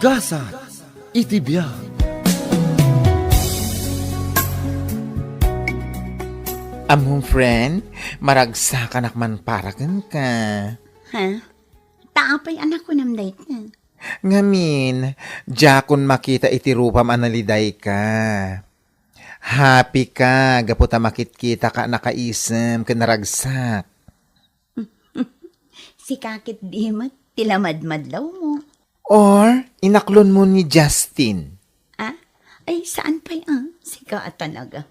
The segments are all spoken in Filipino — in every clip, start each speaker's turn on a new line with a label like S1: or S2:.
S1: Gasa, itibiyag.
S2: Among friend, maragsa ka nakman parakan ka.
S3: Ha? Taapay anak ko namday ka.
S2: Ngamin, jakon makita iti rupam analiday ka. Happy ka, gaputa makit-kita ka nakaisem, kanaragsak.
S3: Si kakit di mat, tilamad-madlaw mo.
S2: Or, inaklon mo ni Justin.
S3: Ah? Ay, saan pa'y si ka talaga?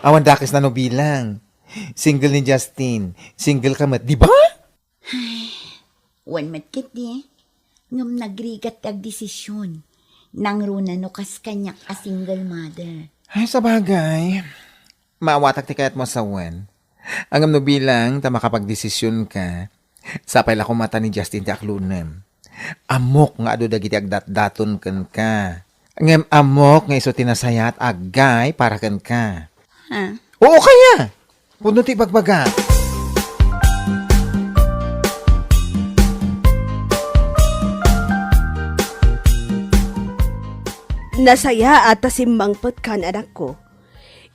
S2: Awan dakis na no bilang. Single ni Justin. Single ka mat, di ba?
S3: Wan matkit di. Ngam nagrigat ag desisyon. Nang runa no kas kanyak a single mother.
S2: Ay, sa bagay. Maawatak ti kayat mo sa wan. Ang no bilang, ta makapagdesisyon ka. Sapay la mata ni Justin ti aklunem. Amok nga ado dagiti agdat-daton ken ka. Ngem amok nga iso tinasayat agay para ken ka.
S3: Ha?
S2: Oo kaya! Puno ti bagbaga.
S4: Nasaya ata simbangpet kan anak ko.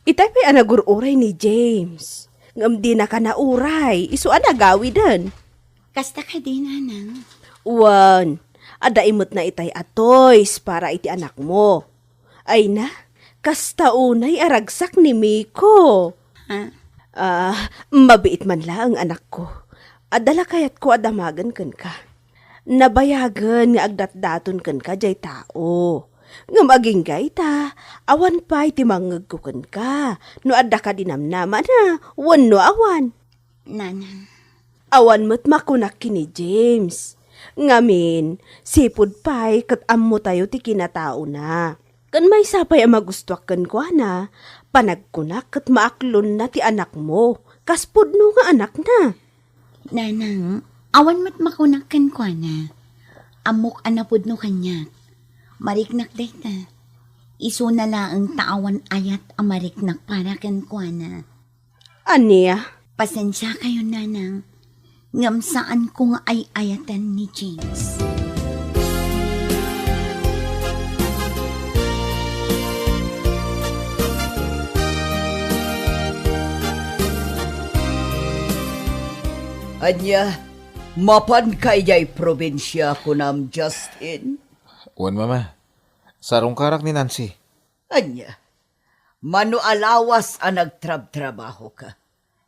S4: Itay pa anagururay ni James. Ngam di na ka nauray. Isu anagawi din.
S3: Kasta ka din, nanang.
S4: Wan, ada imot na itay atoys para iti anak mo. Ay na, kasta unay aragsak ni Miko.
S3: Ha?
S4: Mabiit man lang ang anak ko. Adala kayat ko adamagan kan ka. Nabayagan nga agdat-daton kan ka jay tao. Nga maging gayta, awan pa iti mangagkukan ka. No adda ka dinamnaman na, wan no awan.
S3: Nanang.
S4: Awan mo't makunak kini James. Ngamin, sipod pa'y kat ammo tayo ti kinatao na. Kan may sapay ang magustuak kan ko na, panagkunak kat maaklon na ti anak mo. Kaspod no nga anak na.
S3: Nanang, awan mat makunakan ko na. Amok anapod no kanya. Mariknak dayta. Iso na laang taawan ayat ang mariknak para kan ko na.
S4: Aniya?
S3: Pasensya kayo, nanang. Ngam saan ko nga ay ayatan ni James.
S5: Anya, mapan kaya'y probinsya ko nam Justin.
S2: Uwan mama, sarong karak ni Nancy.
S5: Anya, mano alawas ang nagtrab-trabaho ka.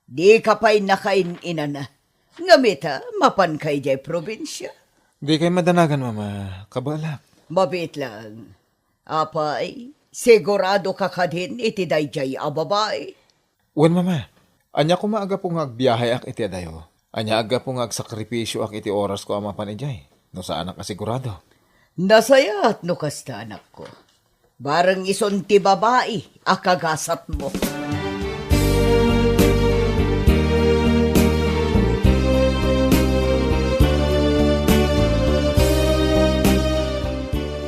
S5: Di ka pa'y nakain-ina na. Ngamita, mapan kaya'y probinsya.
S2: Di kayo madanagan mama, kabalak.
S5: Mabit lang. Apay, sigurado ka ka din iti dayjay a babae.
S2: Uwan mama, anya ko maaga pong agbiyahe ak iti adayo. Anya aga pong agsakripisyo ak iti oras ko ang mapanijay. No saan ang kasigurado.
S5: Nasayat no kasta anak ko. Barang ison ti babae, akagasat mo.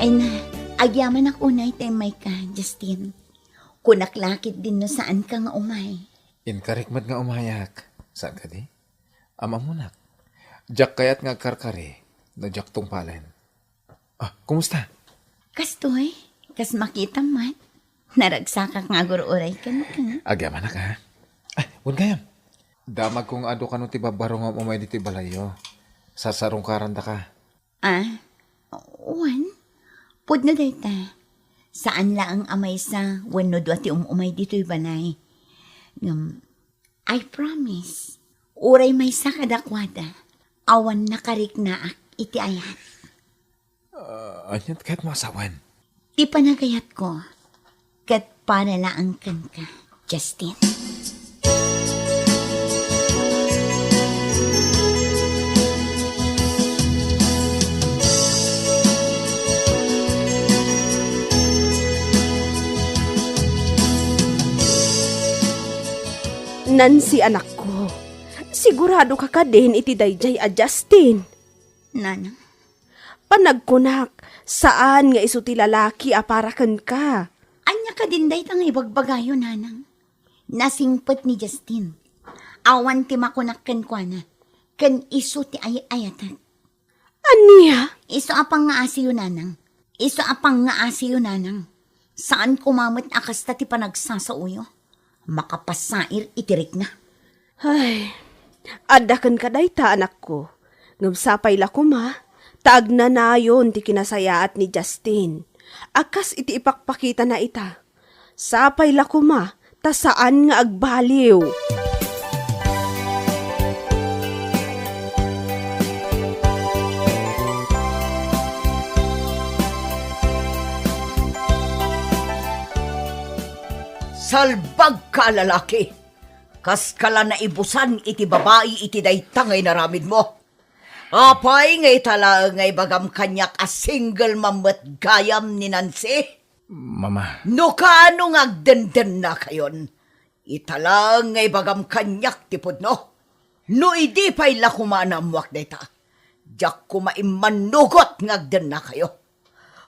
S3: Ay na, agyaman ako na itemay ka, Justin. Kunaklakit din no saan ka nga umay.
S2: Inkarikmat nga umayak. Saan ka di? Amamunak. Jak kayat nga karkari. No jak tungpalen. Ah, kumusta?
S3: Kastoy, kas makita man. Naragsaka nga gururay ka no ka.
S2: Agyaman na ka. Ay, huwag kayam. Damag kong ado ka no ti babarong ang umay dito balayo. Sasarong karanda ka.
S3: Ah, wan? Pud na dayta. Saan laang amay sa wano do ati umay dito'y balay. I promise. Uray may sa kadakwada. Awan nakarik na ak iti ayat.
S2: Anyat kahit masawan.
S3: Ti panagayat ko. Kat para laang kan ka, Justin.
S4: Nancy anak ko. Sigurado ka ka din iti dayjay a Justin.
S3: Nanang.
S4: Panagkunak, saan nga iso ti lalaki aparakan ka?
S3: Anya ka din day tang ibagbagayo, nanang. Nasingpet ni Justin. Awan ti makunakkan kwa na. Kan iso ti ayatan.
S4: Aniya?
S3: Iso apang nga asiyo nanang. Iso apang nga asiyo nanang. Saan kumamit akas ta ti panagsasauyo? Makapasair itirik na.
S4: Ay, adakan ka dayta anak ko. Ngumsapay la kuma, taag na nayon ti kinasayaat ni Justin. Akas iti ipakpakita na ita. Sapay la kuma, ta saan nga agbaliw.
S5: Salbag ka, lalaki. Kas kala na ibusan iti babae iti dayta ngay naramid mo. Apay ngay tala ngay bagam kanyak a single mamet gayam ni Nancy.
S2: Mama,
S5: No kaano ngagdenden na kayon. Itala ngay bagam kanyak tipod no. No idi pa'y lakumanamwak dayta. Diyak kumaimanugot ngagden na kayo.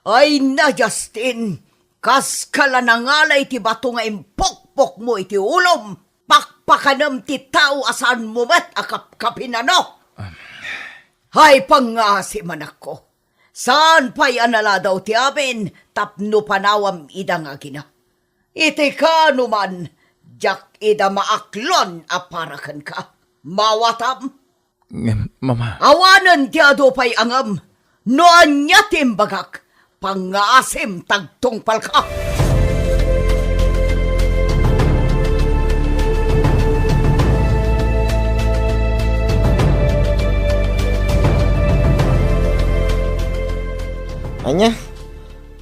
S5: Ay na, Justin, kas kala nangalay ti bato nga impokpok mo iti ulom. Pakpakanam ti tao asan mo mat akapkapin ano. Hay pangasi manak ko. Saan pa'y anala daw ti amin tapno panawam ida nga gina. Iti ka numan, jak ida maaklon aparakan ka. Mawatam.
S2: Mama.
S5: Awanan ti ado pa'y angam. No anya timbagak. Pangaasim tagtungpal ka.
S1: Anya,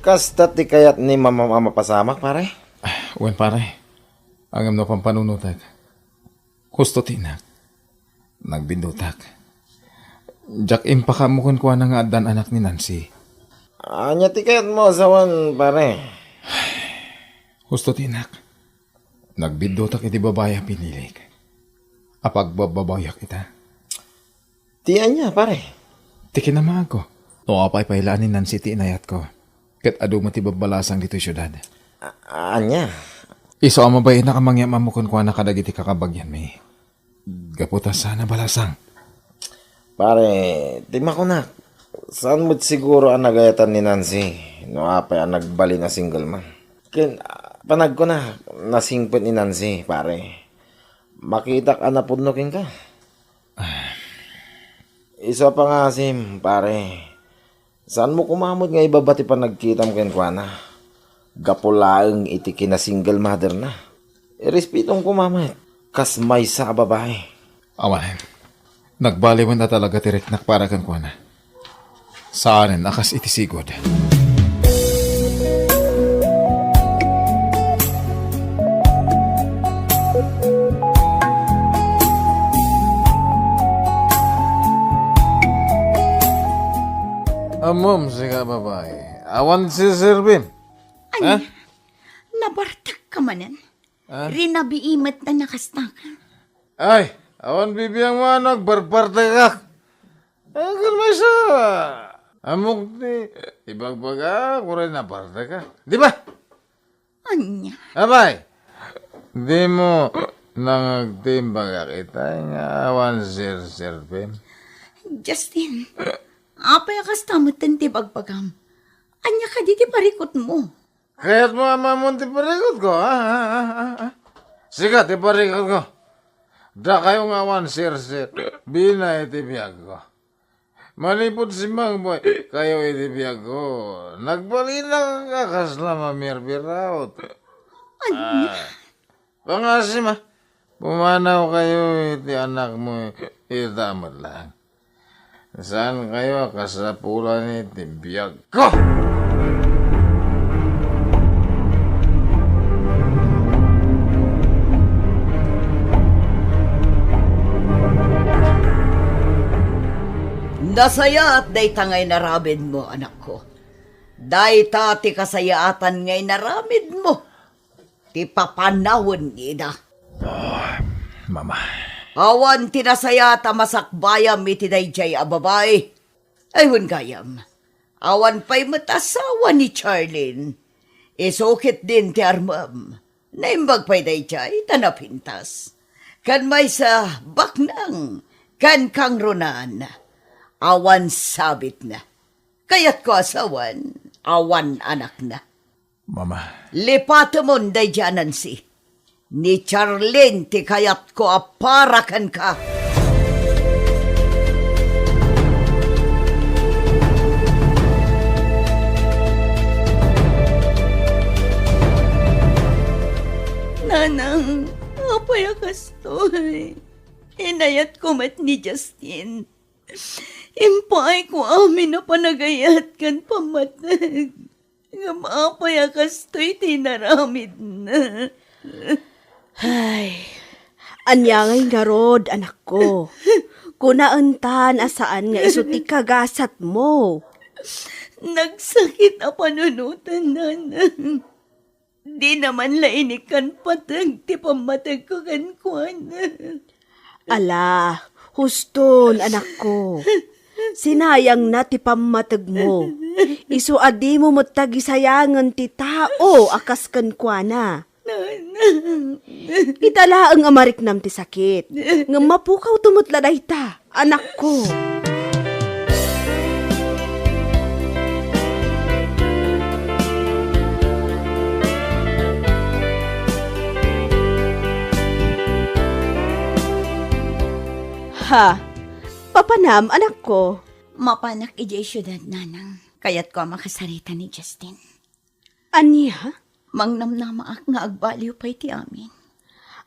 S1: kasta ti kayat ni mama pasamak, pare?
S2: Wen pare, angam no pampanunutak. Gusto tinak. Nagbindutak. Jak impakamukon ko na nga adan anak ni Nancy.
S1: Anya ti kayat mo sawan, pare?
S2: Gusto tinak. Nagbindutak iti babaya pinilik. Apag bababayak ita.
S1: Ti anya, pare?
S2: Ti kinamaag ko. No apay pailaan ni Nancy ti inayat ko. Kat adu mo ti babalasang dito syudad.
S1: Anya?
S2: Iso ang mabay na kamangya mamukon ko na kadagiti kakabagyan mi. Gaputa sana balasang.
S1: Pare, tima ko na. Saan mo't siguro ang nagayatan ni Nancy? No apay ang nagbali na single man. Panag ko na, nasingpit ni Nancy, pare. Makitak anapudnokin ka. Isa pa nga sim, pare. Saan mo kumamot nga ibabati pa nagkitam kenkwana? Gapulaang iti kina single mother na. Irespitong kumamit. Kas may sa babae.
S2: Awanin. Nagbali mo na talaga tiriknak para kan ko na. Saanin akas iti sigod. Amom, siga babae. Awan si Sirvin.
S3: Anya, nabartak ka manan. Rinabiimat na nakastakan.
S2: Ay, awan bibiyang mo nagbarbarte ka. Agad may sa... Amok ni... Ibagbaga, kuray na parte ka. Di ba?
S3: Anya,
S2: Abay, di mo nangagtimbaga kita nga awan Sirvin.
S3: Justin, apay akas tamutan ti bagbagam. Anya ka di ti parikot mo.
S2: Kaya't mo amamon ti parikot ko, ha? Siga, ti parikot ko. Da kayong awan Sir, bina iti biyag ko. Malipot si Mang Boy, kayo iti biyag ko. Nagbalina ka kasla mamirbiraut. Pangasim ha, pumanaw kayo iti anak mo, itamad lang. Saan kayo kasapulan iti biyag ko?
S5: Nasaya at day tangay naramid mo, anak ko. Day ti kasayaatan ngay naramid mo. Ti papanawon ida.
S2: Mama.
S5: Awan tinasaya ta masakbayam iti dayjay a babay. Ayun gayam. Awan pa'y matasawa ni Charlene. Isukit din ti armam. Naimbag pa'y dayjay tanapintas. Kan may sa baknang. Kan kang runan. awan sabit na. Kaya't ko asawan, awan anak na.
S2: Mama,
S5: Lipatamon day dyanan si. Ni Charlene ti kayat ko aparakan ka.
S3: Nanang, apay akastoy. Inayat ko mat ni Justin. Impay ko amin na panagayat kan pamatag. Nga maapay akastoy tinaramid na.
S4: Ay, anyangay nga rod, anak ko. Kunaantan asaan nga isuti kagasat mo.
S3: Nagsakit na panunutan, nanang. Di naman lainikan patag, ti pamatag ko kan kuwan.
S4: Ala, huston, anak ko. Sinayang na ti pamatag mo. Isu adi mo matagisayangan ti tao akas kan kuana. Itala ang amarik nam ti sakit. Nga mapukaw tumutladay ta, anak ko. Ha? Papanam, anak ko.
S3: Mapanak ijay syudad, nanang. Kaya't ko makasarita ni Justin.
S4: Anya?
S3: Mangnamnamaak nga agbaliw pa iti amin.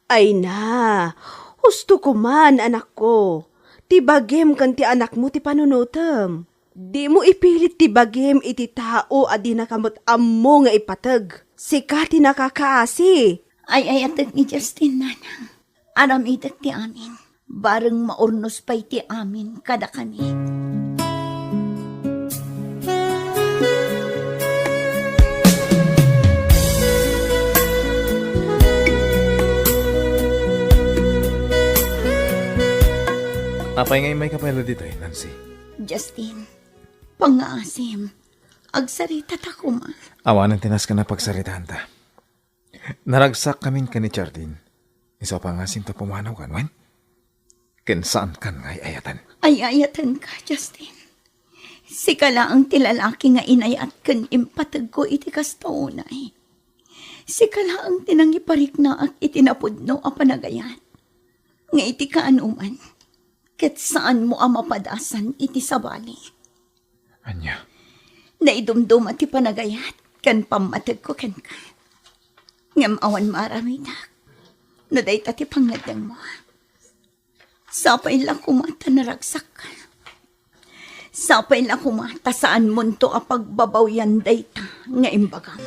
S4: Ay na, husto ko man, anak ko. Tibagem kan ti anak mo ti panunutem. Di mo ipilit tibagem iti tao adi nakamot ammo nga ipatag. Sika ti nakakaasi.
S3: Ay atag ni Justin, nanang. Aram itak ti amin. Bareng maurnos pa iti amin kada kami.
S2: apay ngay may kapelo dito Nancy.
S3: Justin, pangaasim. Agsarita ta ko ma.
S2: Awanan tinas ka na pagsaritaan ta. Naragsak kamin ka ni Chardin. Isa pa nga sinta pumanaw kan, wan? Kinsaan kan ngay ayatan.
S3: Ay ayatan ka, Justin. Si kala ang tilalaki nga inayat kan impatag ko iti kastaunay. Si kala ang tinangiparik na at itinapudno a panagayan. Nga iti kaanuman. Ket saan mo amapadasan iti sabali.
S2: Anya?
S3: Naidumdum at ipanagayat kan pamatag ko kan ka. Ngam awan maramitak. No day tati pangadang mo. Sapay lang kumata naragsak ka. Sapay lang kumata saan munto a pagbabawyan day ta nga imbagang.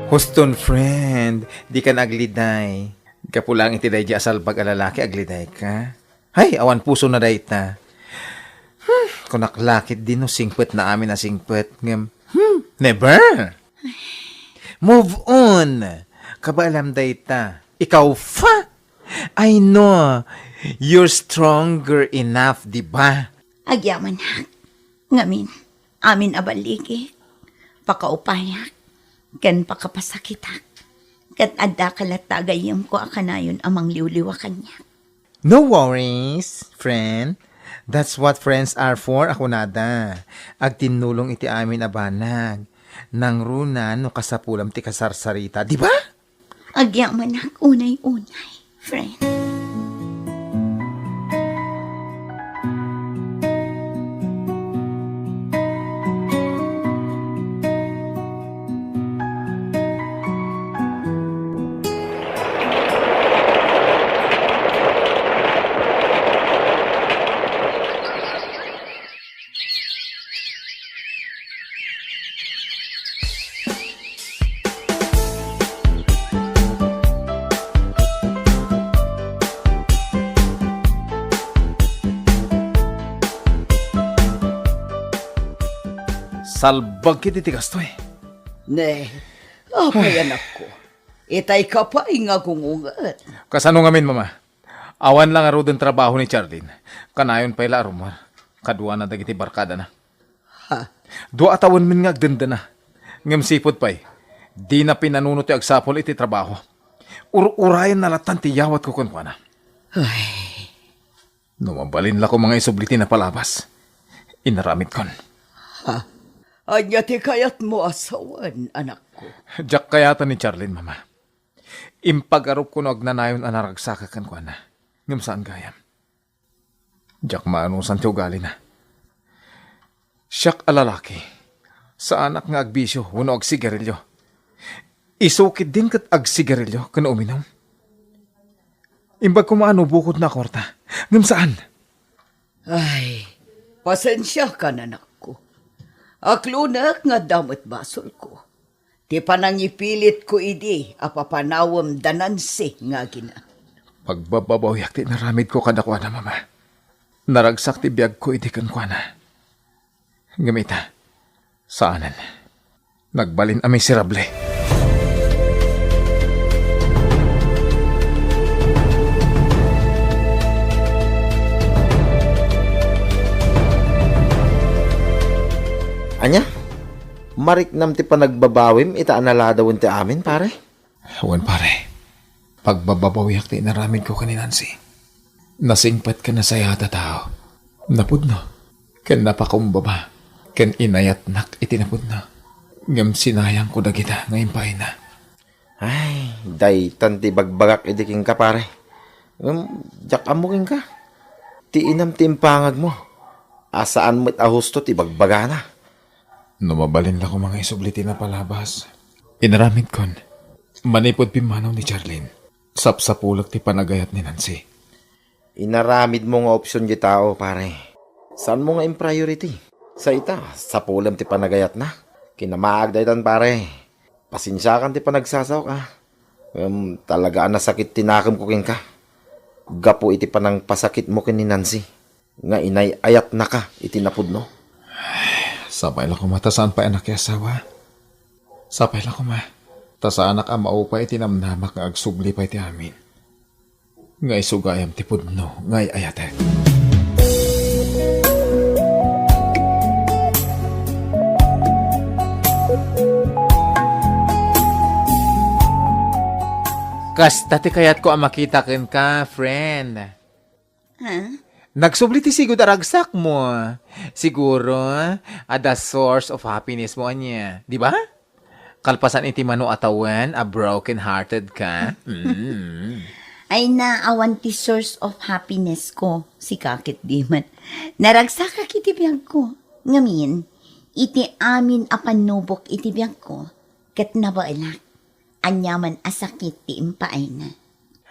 S2: Huston friend, di ka nagliday. Kapulang iti day asal pag alalaki agliday ka. Hay, awan puso na day ta. Kunaklakit din no singpet na amin na singpet. Never. Move on. Kabalam day ta. Ikaw fa. I know. You're stronger enough, di ba?
S3: Agyaman hak. Ngamin, amin abaligi. Pakaupayak. Kan pakapasakitak. Kat adda kalatagayam ko akanayon amang liwliwakan niya.
S2: No worries, friend. That's what friends are for, ako nada. Agtinulong iti amin abanag. Nang runa no kasapulam ti kasarsarita, di ba?
S3: Agyaman hak unay-unay, friend.
S2: Salbag kiti ti kastoy.
S5: Ne, apay anak ko. Itay ka pa nga gungungat.
S2: Kasano ngamin, mama? Awan lang aro den trabaho ni Charlene. Kanayon pa ila rumar. Kadua na dagiti barkada na.
S5: Ha?
S2: Dua atawan min nga agdenda na. Ngem sipod pa'y. Di na pinanunot ti agsapol iti trabaho. Urayan na latan ti yawat ko kunwana. Numabalin la ko mga isubliti na palabas. Inaramid kon.
S5: Anya ti kayat mo asawan, anak ko.
S2: Jack kayata ni Charlene, mama. Impag-arup ko na agnanayon anaragsakakan ko na. Ngam saan gayam. Jack maanusan ti ugali na. Siyak alalaki. Sa anak nga agbisyo, wano ag sigarilyo. Isukit din kat ag sigarilyo kano uminom. Imbag ko maano bukod na korta. Ngam saan?
S5: Ay, pasensya ka na, anak ko. Aklunak nga damot basol ko. Ti panangipilit ko idi, apapanawam danansi nga gina.
S2: Pagbababawiyak ti naramid ko kadakwa na, mama. Naragsak ti biyag ko iti kan kwa na. Gamita, saanan? Nagbalin a miserable.
S1: Anya? Mariknam ti panagbabawim, itaan na ladawin ti amin, pare.
S2: Huwan pare, pagbababawiyak ti naramid ko kani Nancy. Nasingpat ka na sa yata tao. Napudno, ken napakumbaba, ken inayat nak itinapudno. Ngam sinayang ko na kita ngayon pa na.
S1: Ay, daytan ti bagbagak idiking ka, pare. Jak amuking ka. Ti inam ti impangag mo. Asaan mo't ahusto ti bagbagana.
S2: Numabalin la ko mga isubliti na palabas. Inaramid kon, manipod pimanaw ni Charlene. Sapsapulag ti panagayat ni Nancy.
S1: Inaramid mo nga opsyon di tao, pare. Saan mo nga in priority? Sa ita, sa pulam ti panagayat na. Kinamaag daytan, pare. Pasensya kan ti panagsasaw ka. Talaga na sakit tinakam ko kin ka. Gapo iti panang pasakit mo kin ni Nancy. Nga inay ayat na ka, itinapod no.
S2: Sabay lang ko matasaan pa anak ya asawa. Sabay lang ko ma. Tasa anak ang maupa itinamnamak nga agsubli pa iti amin. Nga isugayam ti pudno, nga ayate. Kasta ti kayat ko ang makita ken ka, friend.
S3: Ha?
S2: Nagsubli ti sigud aragsak mo. Siguro, the source of happiness mo niya. Di ba? Kalpasan iti mano atawan, a broken-hearted ka.
S3: Ay naawan ti source of happiness ko, si kakit di man. Naragsaka kiti biyag ko. Ngamin, iti amin apanubok iti biyag ko, kat nabailak. Anyaman asakit ti impaay na.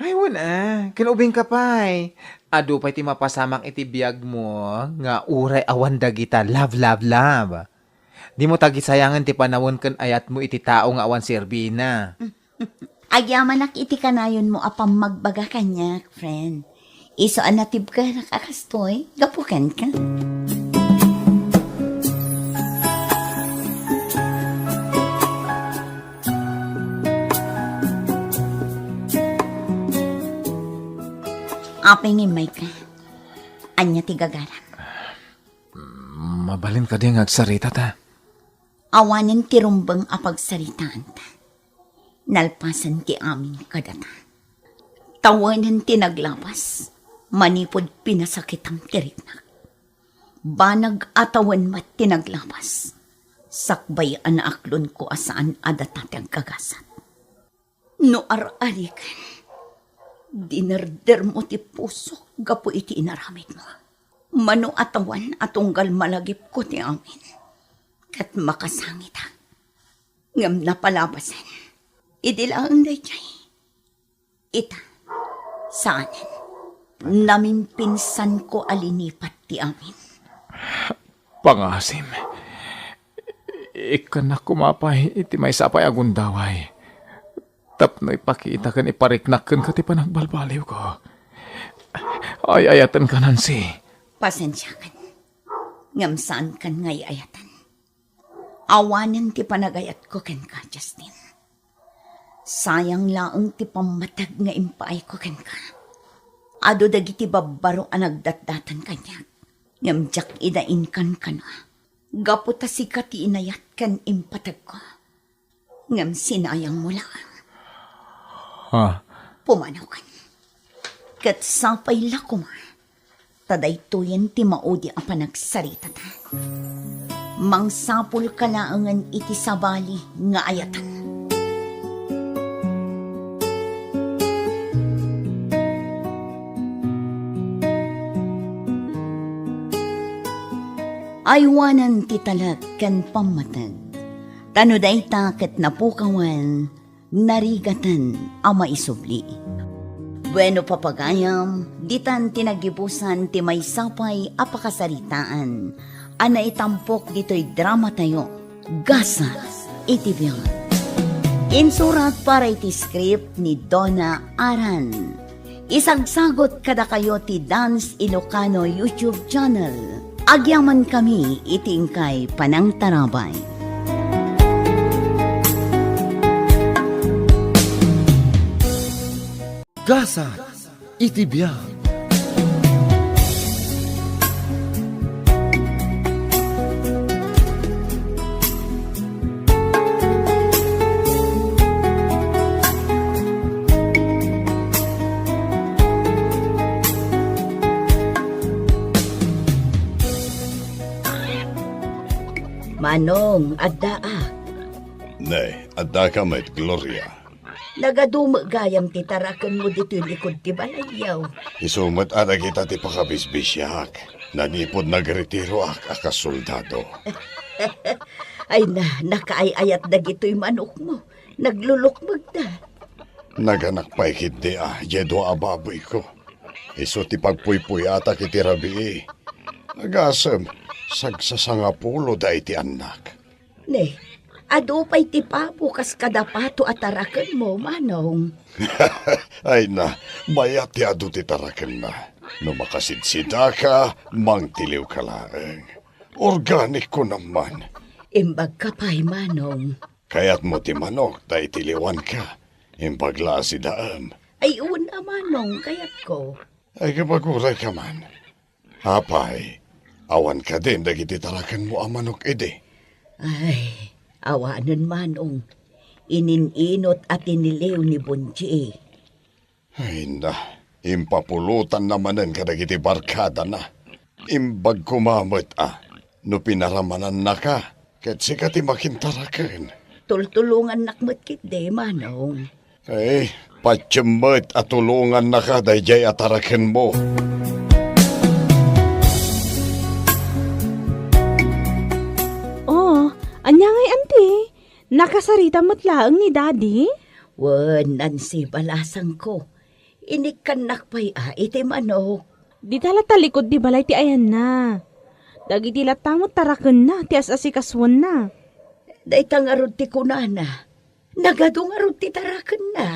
S2: Ay, wala. Kinubing ka pa'y. Ado pa'y ti mapasamang iti biyag mo, nga uray awan dagita, love, love, love. Di mo tagisayangan ti panawon kan ayat mo iti tao nga awan serbina.
S3: Agyaman iti kanayon mo apang magbaga kanya, friend. Iso anatib ka nakakastoy, gapukan ka. Apay nga may ka. Anya ti gagaram.
S2: Mabalin ka din agsarita ta.
S3: Awanin ti rumbang apagsaritaan ta. Nalpasan ti amin kadata. Tawanan ti naglapas. Manipod pinasakit ang tiriknak. Banag atawan mat ti naglapas. Sakbay anaaklon ko asaan adata ti agkagasat. No ar-arikan. Dinarder mo ti puso, gapo iti inaramid mo. Mano atawan atunggal malagip ko ti amin. Kat makasangit ha. Ngam napalabasan. Idilaan day jay. Ita, saanan. Namin pinsan ko alinipat ti amin.
S2: Pangasim. Ikan na kumapay, iti may sapay agundaway. Tapno ipakita kan ipariknak kan kati pa nagbalbaliw ko. Ay ayatan ka Nancy.
S3: Pasensya kan. Ngam saan kan ngay ayatan. Awanan ti panagayat ko ken ka, Justin. Sayang laang ti pamatag nga impaay ko ken ka. Ado dagiti babbaro ang nagdatdatan kanya. Ngam jak idain kan kana. Gaputa si kati inayat kan impatag ko. Ngam sinayang mo lang.
S2: Ha?
S3: Pumanaw kan. Kat sapay lakuma, taday tuyen ti maudi ang panagsarita ta. Mangsapul kalaangan iti sabali nga ayatan. Aywanan ti talag kan pamatag. Tano dayta ket napukawan, narigatan ama isubli. Bueno papagayam, ditan tinagibusan ti may sapay apakasaritaan. Ana itampok dito'y drama tayo, Gasa iti biyan. Insurat para iti script ni Donna Aran. Isagsagot kada kayo ti Dance Ilocano YouTube channel. Agyaman kami itingkay Panang Tarabay.
S1: Gasa iti biyan.
S3: Manong, addaa.
S6: Nay, adda ka met Gloria.
S3: Nagadumagayam ti tarakan mo dito likod ti balayaw.
S6: Isumat ada kita ti pakabisbisyak. Nanipod nagretiro akasoldado.
S3: Ay nakaayayat na gito'y manok mo. Naglulukmag na.
S6: Naganak pa ikit yedo ababoy ko. Iso ti pagpuypuy ata kiti rabi. Nagasem, sagsasangapulo da iti anak.
S3: Ne, ado pa'y ti papo kas kadapato at tarakan mo, manong.
S6: Ay na, mayat ti adu ti taraken na. No makasidsida ka, mangtiliw ka laeng. Organic ko naman.
S3: Imbag ka pa'y, manong.
S6: Kaya't mo ti manok, da itiliwan ka. Imbagla si daam.
S3: Ay una, manong, kayat ko.
S6: Ay kapaguray ka man. Hapay, awan ka din, dagiti taraken mo ang manok ide.
S3: Ay, awanan, manong. Ininot at iniliw ni Bunji.
S6: Ay na, impapulutan namanen ka dagiti barkada na. Imbag kumamot no pinaramanan na ka, ket sikati makintaraken.
S3: Tultulungan nakmat kit manong.
S6: Ay, patsyemot at tulungan na ka dayjay ataraken mo.
S4: Oh, anya ngay auntie. Nakasarita mo't laang ni daddy?
S3: Wan, Nancy, balasang ko. Inikan nakpay iti manok.
S4: Di tala talikod di balay ti ayan na. Dagi ti latamot taraken na, ti asikaswan na.
S3: Daytang arod ti kunana. Nagadong arod ti tarakan na.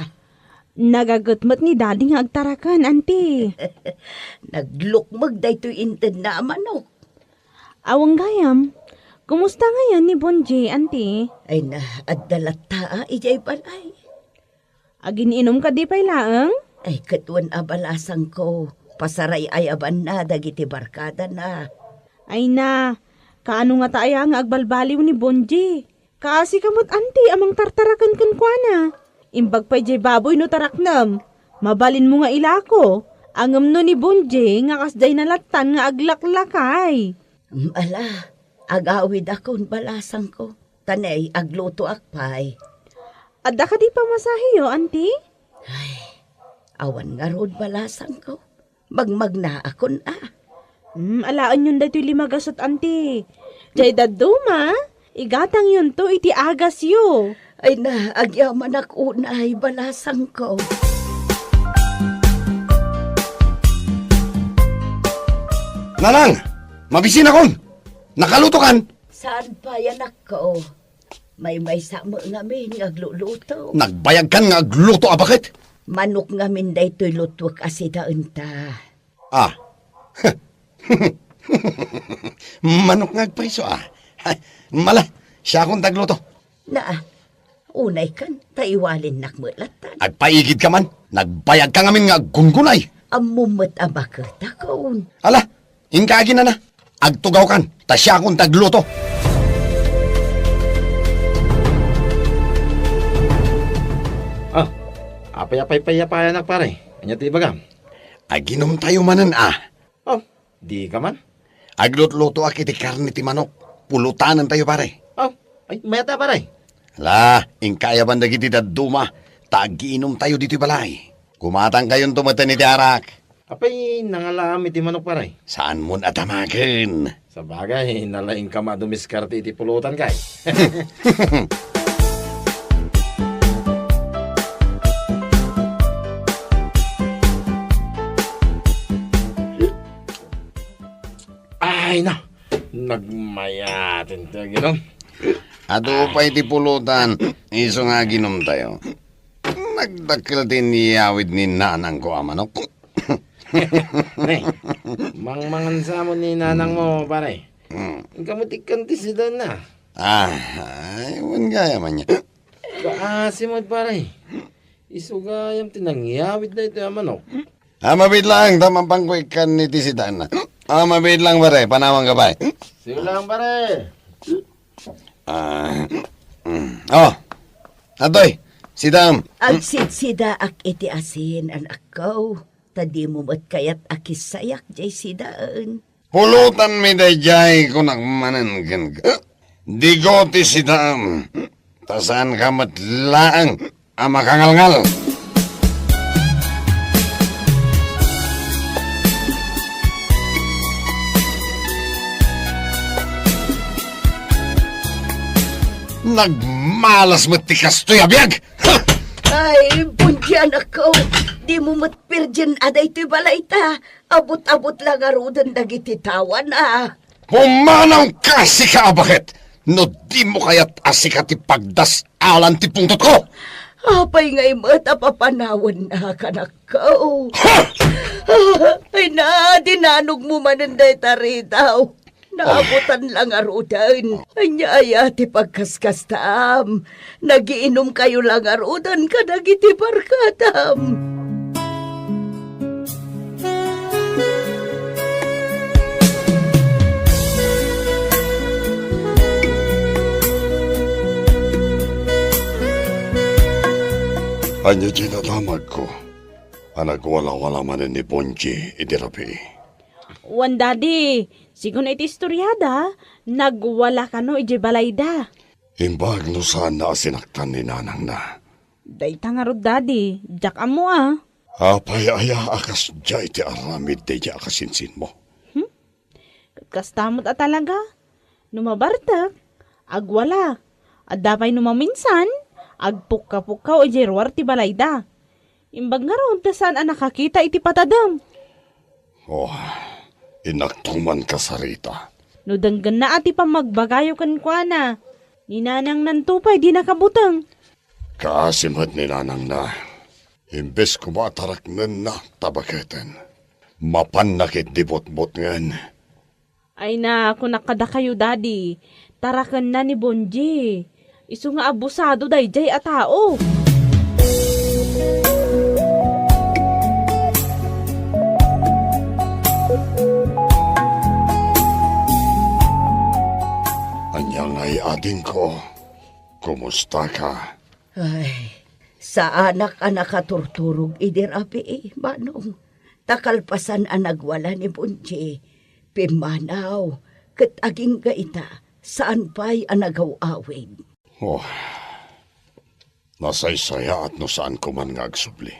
S4: Nagagatmat ni daddy nga agtarakan, auntie.
S3: Naglukmag daytoy inted na manok.
S4: Awang gayam, kumusta ngayon ni Bonji, auntie?
S3: Ay na, adalata ijay balay.
S4: Agin inom ka di pay laang?
S3: Ay katuan abalasang ko. Pasaray ay aban na, dagiti barkada na.
S4: Ay na, kaano nga taaya nga agbalbaliw ni Bonji? Kaasi kamot auntie, amang tartarakan kan kwa na. Imbag pa'y jay baboy no taraknam. Mabalin mo nga ilako. Angam no ni Bonji nga kasday nalatan nga aglaklakay.
S3: Ala, agawid akon balasang ko. Tanay, agluto akpay.
S4: Adda ka di pamasahiyo, auntie?
S3: Awan nga rod balasang ko. Magmagna akon
S4: Alaan yun dato'y limagasot, auntie. Jay daduma, igatang yun to iti agas yo.
S3: Ay na, agyaman unay balasang ko.
S6: Nanang! Mabisin akon! Nakaluto kan!
S3: Saan pa yan ako? May sama ngamin agluluto.
S6: Nagbayag kan nga agluto bakit?
S3: Manok ngamin daytoy lutwak asidaan ta.
S6: Manok nga agpaiso Ay, mala, siya akong tagluto.
S3: Na, unay kan, taiwalin nakmulatan.
S6: Agpaigid ka man, nagbayag ka ngamin nga gungunay.
S3: Amumot abakot akon.
S6: Ala, ingkagi na. Agtugaw kan, ta siya akong tagluto.
S1: Apay-apay-pay-apay anak pare. Anya ti bagam.
S6: Aginom tayo manan
S1: Oh, di ka man?
S6: Aglutluto akiti karni ti manok. Pulutanan tayo pare.
S1: Oh, ay, mayata paray.
S6: La, ingkaya banda kiti daduma. Tagiinom tayo dito balay. Kumatang kayon tumatan ni Tiarak.
S1: Apay, nangalam iti manok paray.
S6: Saan mo natamagan?
S1: Sa bagay, nalaing ka madumiskarte iti pulutan kay. Ay na, nagmayatin tayo ginom.
S6: Ato pa iti pulutan. Iso nga ginom tayo. Nagdakil din niyawid ni nanang ko manok.
S1: Nay, mangmangan sa mo ni nanang mo, pare. Kamutik kanti si Dan na.
S6: Ay, wan gaya man niya.
S1: Kaasimod, pare. Isugayam tinangyawid na ito ang manok.
S6: Mabit lang, tamang pangkuikan ni tisidan na. Mabit lang pare, panawang ka pa.
S1: Sige lang, pare.
S6: Oh, atoy, sidam.
S5: Agsidsida ak iti asin anak ko. Tadi mo mat kayat akisayak jay sidaan.
S6: Pulutan mi dayjay ko nagmanangan ka. Di ko ti sidam. Tasan ka matlaang ama kangalngal. Nagmalas mo ti kastoy abiyag! Ha!
S5: Ay, bunti anak ko. Di mo mat virgin aday to'y balay ta. Abot-abot lang arudan dagiti tawan
S6: Pumanaw ka si kaabakit! No di mo kaya't asika ti pagdas alan ti pungtot ko!
S5: Apay ngay mat apapanawan na kanak ko.
S6: Ha!
S5: Ay na, dinanog mo mananday taritaw. Naabutan lang arudan. Anyaya ti pagkaskastam. Nagiinom kayo lang arudan kadagiti barkatam.
S6: Anya tinatamag ko. Anak wala-wala man ni Bonji idirapi.
S4: Wan daddy, sigun iti istoryada, nagwala ka no iji balayda.
S6: Imbag no saan na sinaktan ni nanang na.
S4: Dayta nga rod daddy, jak amo
S6: Apay aya akas jay ti aramid de ja akasinsin mo.
S4: Kastamot talaga. Numabartak, agwala. At dapay numaminsan, agpukka-pukka o jirwar ti balayda. Imbag nga ron, tasan ang nakakita iti patadam.
S6: Oh, inaktuman ka sa rita.
S4: No danggan na ati pa magbagayo kan kwa na. Ninanang nantupay di nakabutang.
S6: Kaasimad ni nanang na. Imbes kumataraknan na tabaketan. Mapanakit di bot-bot ngan.
S4: Ay na, kung nakada kayo daddy, tarakan na ni Bonji. Isu nga abusado dayjay a tao.
S6: Anya nga'y ading ko. Kumusta ka?
S5: Ay, sa anak-anak katurturog idirapi manong. Takalpasan ang nagwala ni Bunji. Pimanaw, kat aging gaita, saan pa'y ang nagaw-awin.
S6: Oh, nasaysaya at no saan ko man nga agsubli.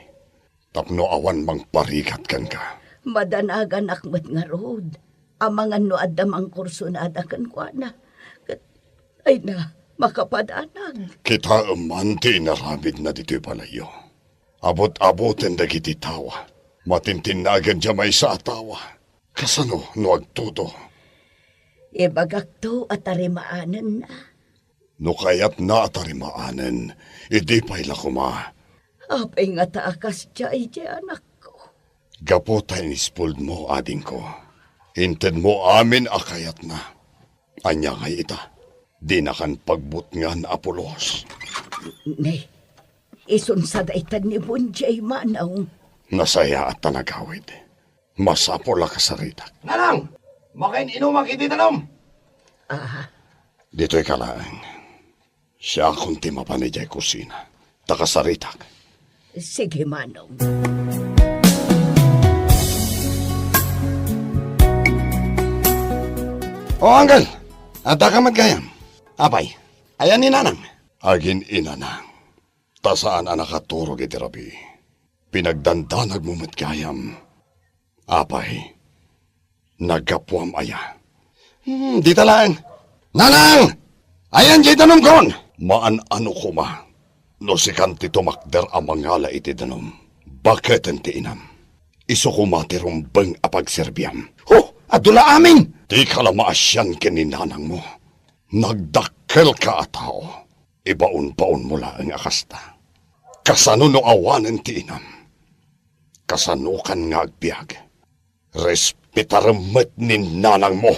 S6: Tapno awan mang parikat kan ka.
S5: Madanagan akmat nga rod. Amangan no adamang kurso na adakan kwa na. Kat, ay na, makapadanag.
S6: Kita umanti inaramid na dito'y palayo. Abot-aboten dagiti tawa. Matintinagan dya may sa atawa. Kasano no agtuto.
S5: Ibagak to at tarimaanan na.
S6: No kayat na atarimaanen, idi pa'y lakuma.
S5: Apay nga taakas jay anak ko.
S6: Gapo tayo nispuld mo, ading ko. Inted mo amin akayat na. Anya ngay ita, di na kan pagbutngan Apolos.
S5: Ne, isunsad ay tan ni Bunjay manaw.
S6: Nasaya at tanagawid. Masapula ka sa ritak.
S1: Nanang! Makain inumak iti tanom!
S6: Dito'y kalaang. Siya akong timapanijay kusina. Taka sa ritak.
S5: Sige manong.
S6: O, Uncle. Ata ka magkayam. Apay, ayan ni Nanang. Agin inanang. Tasaan anak katurog iti rabi. Pinagdandanag mo matgayam. Apay, nagkapuam aya. Di talaan. Nanang! Ayan jay danom kon! Maan-ano ko ma. No si kanti tumakder ang mangala iti danom. Bakit ang tiinam? Iso ko matirumbang apagserbiam. Adula amin! Di ka lang maasyan kininanang mo. Nagdakkel ka atao. Ibaon-baon mo lang ang akasta. Kasano no awanan tiinam. Kasano kan nga agbiag. Respetaremet ni nanang mo.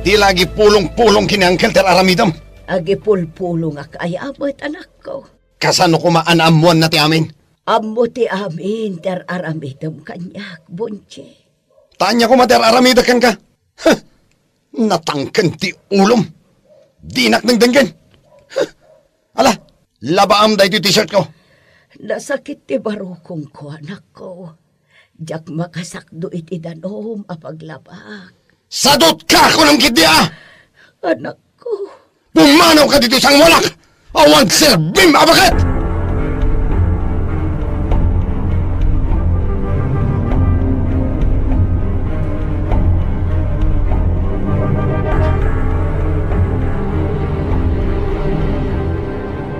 S6: Di lagi pulong-pulong kini Uncle ter aramidam.
S5: Agi pulpulong akayabot anak ko.
S6: Kasano ko maanamuan na ti amin?
S5: Amo ti amin ter aramidam kanyak, Bonche.
S6: Tanya ko mater aramida kan ka. Natangken ti ulom. Dinak ng denggen. Ala, labaam da iti t-shirt ko.
S5: Nasakit ti barukong ko anak ko. Jak makasakdo iti danom apaglabak.
S6: Sadot ka ako ng kidya!
S5: Anak ko.
S6: Pumanaw ka dito sang walak! Awan serbim abakat!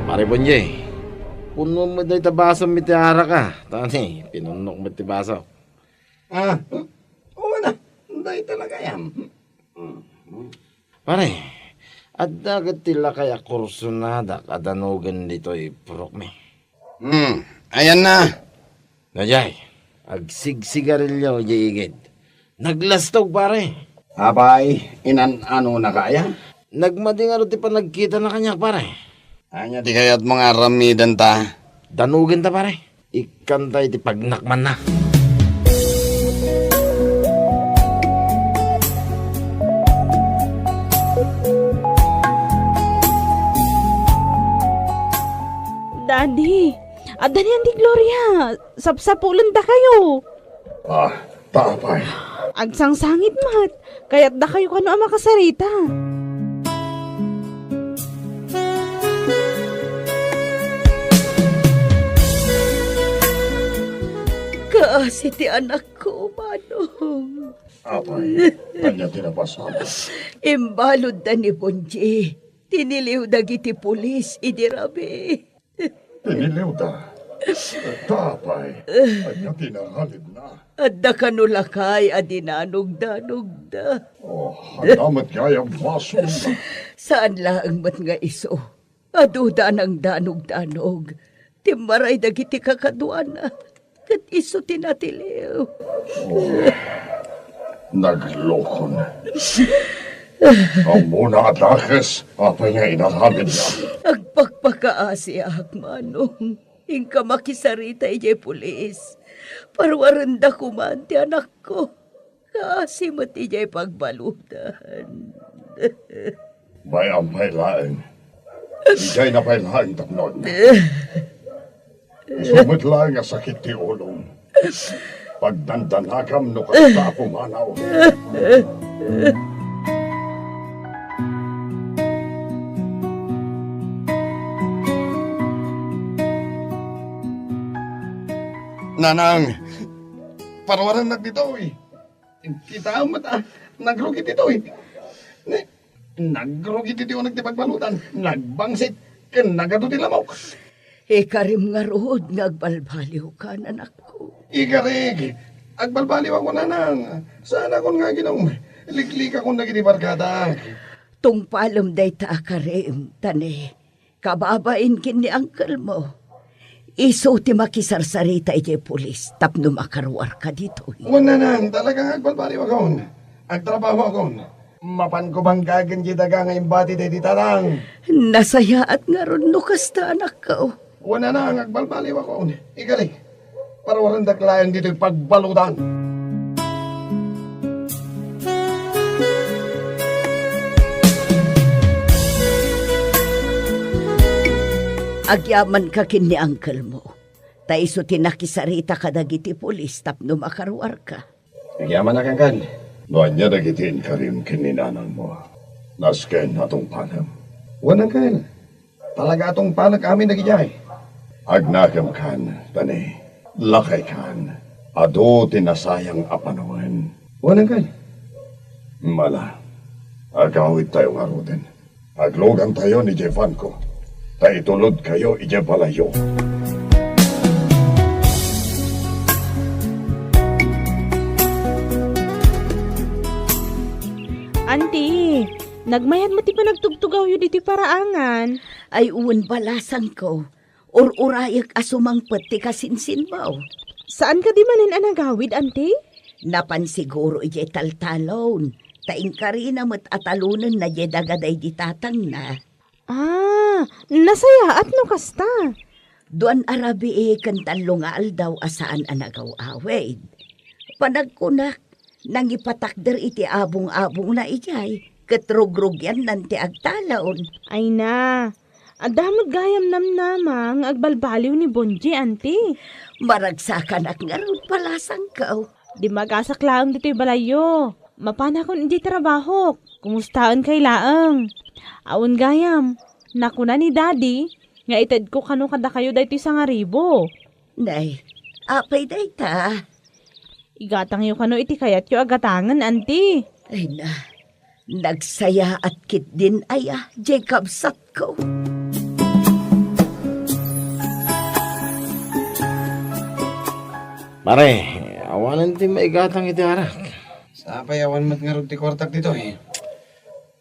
S1: Pare Bonje, puno mo dahi tabaso mitiara ka. Tani, pinunok mo tibaso.
S6: Oo na. Day talaga yan.
S1: Pare, at dagat tila kaya kursunada kadanugan dito ipurok me.
S6: Ayan na.
S1: Najay, agsigsigarilyo jigid. Naglastog pare.
S6: Abay, inan-ano na kaya?
S1: Nagmadingaro ti pa nagkita na kanya pare.
S6: Anya di kaya't mga ramidan ta.
S1: Danugan ta pare. Ikantay ti pagnakman na.
S4: Daddy, Adani Andi Gloria, sapsapulan da kayo.
S6: Tapay.
S4: Agsangsangit mat, kaya't da kayo kano ang makasarita.
S5: Kaasi ti anak ko, Manong.
S6: Apay, kanya tinapasama.
S5: Imbalod da ni Bonji. Tiniliw dagiti pulis, idirabi.
S6: Piniliw da. Tapay, kanya tinahalid na.
S5: Adda kanulakay, adinanog-danog da.
S6: Hanamat kaya baso na.
S5: Saan laang mat nga iso? Aduda ng danog-danog. Timaray dagiti kakaduana. Kat iso tinatiliw.
S6: Nagloko na. Ang muna at lakes, apay nga inaramid na.
S5: Agpagpakaasi Manong. Ingka makisarita ijay pulis. Parwaranda kuman ti anak ko. Kaasi mo ti ijay pagbalutan.
S6: May ampay laeng. Ijay na pay laeng tapnon. Sumit laeng nga sakit ti ulong. Pagdandanakam no kasta pumanaw. Nanang, parwaran na dito eh. Kita mo ta, nagrugit dito eh. Nagrugit dito yung nagtipagbalutan. Nagbangsit, kanagado ti lamok.
S5: Ikarim nga rood ngagbalbaliw ka, anak ko.
S6: Ikarig, agbalbaliw ako nanang. Sana kon nga ginong liklik ako nagitibarkada.
S5: Tungpalom day ta akarim, tane. Kababain kin ni uncle mo. Iso ti makisarsarita iti pulis, tapno makarwar ka dito.
S6: Wala nang, talagang agbalbaliw ako. Agtrabaho ako. Mapan ko bang gagan di daga nga imbati day di tarang.
S5: Nasaya at nga ron no kasta anak ko.
S6: Wala nang, agbalbaliw ako. Ikalig, parwaran daklayang dito yung pagbalutan.
S5: Agyaman ka kin ni uncle mo. Ta iso tinakisarita ka dagiti pulis tapno makaruar ka.
S6: Nagyaman na kang kan. Doon niya nagitin ka rin kininanang mo. Nasken atong panam. Wanang kan. Talaga atong panak amin nagijay. Agnakam kan, tani. Lakay kan. Ado tinasayang apanawan. Wanang kan. Mala. Agawid tayo ngarutin. Aglogan tayo ni Jevan ko. Ta itulod kayo ije balayo.
S7: Auntie, nagmayad mo ti pa nagtugtugaw yun diti paraangan.
S5: Ay uwan balasan ko. Or-urayak asumang pati kasinsin mo.
S7: Saan ka di manin anagawid, auntie?
S5: Napan siguro ije taltalon. Taing ka rin amat atalunan na je dagaday di tatang na.
S7: Ah, nasaya at no kasta.
S5: Doan arabi kan talungal daw asaan anagaw awed. Panagkunak, nang ipatakder iti abong-abong na ijay. Katrogrog yan nanti agtalaon.
S7: Ay na, adamag gayam namnamang agbalbaliw ni Bonji, auntie.
S5: Maragsakan at nga ron palasang ka.
S7: Di magasak laang dito'y balayo. Mapana kon hindi trabaho. Kumustaan kay laang. Awan gayam, nakuna ni daddy, nga itad ko kano kada kayo daytoy sa ngaribo.
S5: Nay, apay day ta.
S7: Igatang yu kano iti kayat yu agatangan, auntie.
S5: Ay na, nagsaya at kit din aya, Jacob Satko.
S1: Pare, awanan ti maigatang iti arak.
S2: Sa payawan mat nga ti kwartak dito eh.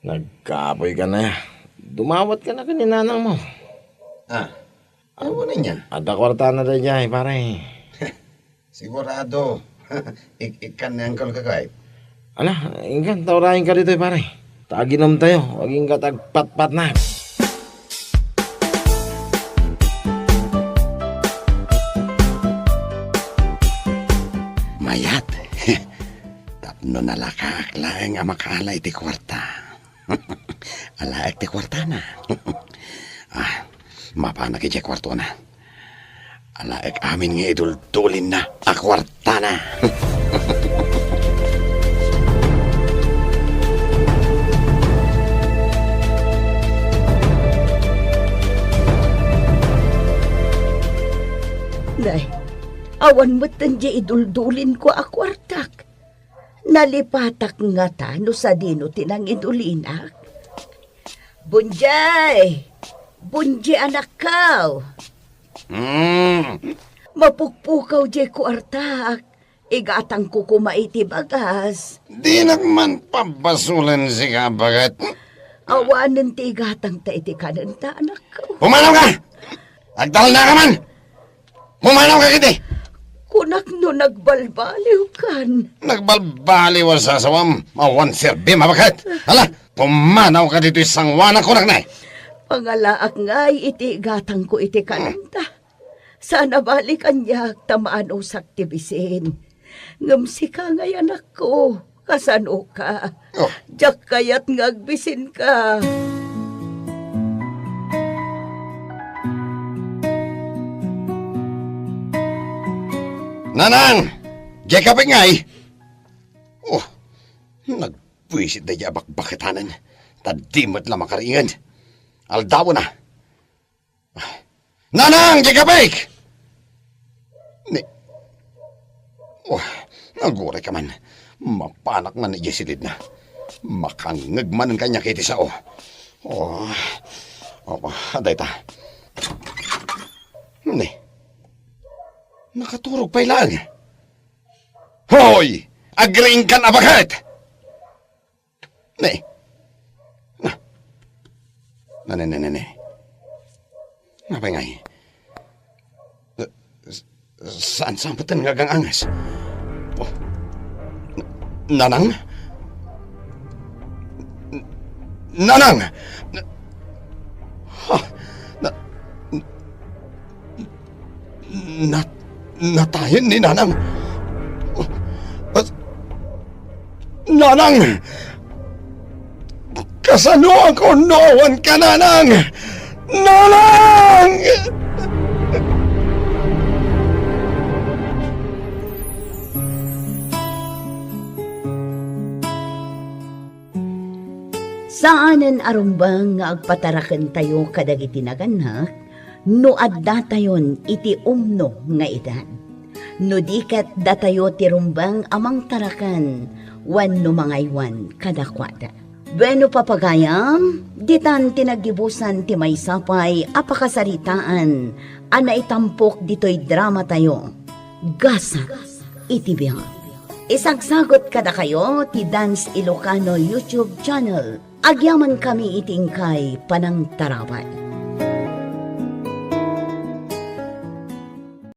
S1: Nagkapoy ka na. Dumawat ka na kaninanang mo.
S2: Ah, ano na niya?
S1: Ada kwarta na rin dyan, pare.
S2: Sigurado. Ikan na angkol ka kahit.
S1: Ala, ingkan, taurahin ka dito, pare. Taginom tayo, waging ka tagpat-pat na.
S6: Mayat. Tapno nalakak laeng amakala iti kwarta. Alaek ti kwarta na. Mapanak iti kwarto na. Alaek amin nga idultulin na a kwarta na.
S5: Nay, awan mo't tanje iduldulin ko akwartak. Nalipatak nga ta no sa dino tinang idulinak. Bunjay! Bunjay anak kaw! Mapukpukaw jay ko artak. Igatang ko kumaiti bagas.
S6: Di nagman pabasulan si kabagat.
S5: Awanan ti igatang ta iti kanan ta anak kaw.
S6: Pumanaw ka! Agdal na ka man! Pumanaw ka kiti!
S5: Kunak no nagbalbaliw kan.
S6: Nagbalbaliw ang sasawam. Mawan serbi mabagat. Hala, pumanaw ka dito isang wana kunak na.
S5: Pangalaak ngay iti gatang ko iti kananta. Sana balikan niya tamaan o saktibisin. Ngamsi ka ngay anak ko. Kasano ka?
S6: Oh.
S5: Diyak kayat ngagbisin ka.
S6: Nanang! Jacob ngay! Oh, nagpuisit na yabak bakitanan. Tadimot lang makaringan. Aldawo na. Nanang! Jacob! Oh, nagure ka man. Mapanak man ni Jesilid na. Makangag man ang kanya kiti sao. Oh, aday ta. Nakaturog pa ilang. Hoy! Agreeing kan abakat! Ne. Ngapay ngay? Saan sampatan nga gang angas? Oh. Nanang? Nanang! Natayin ni Nanang. Nanang! Kasano ang kunoan ka, Nanang? Nanang!
S3: Saanen arumbang nga agpataraken tayo kadagiti naganak, no adda tayon iti umno nga edad. No diket datayo ti rumbang amang tarakan, wenno mangaywan kadakwada. Bueno papagayam, ditan tinagibusan ti maysapay apakasaritaan, ana itampok ditoy drama tayo. Gasa, iti biya. Isagsagot kada kayo ti Dance Ilocano YouTube channel. Agyaman kami itingkay panang tarawan.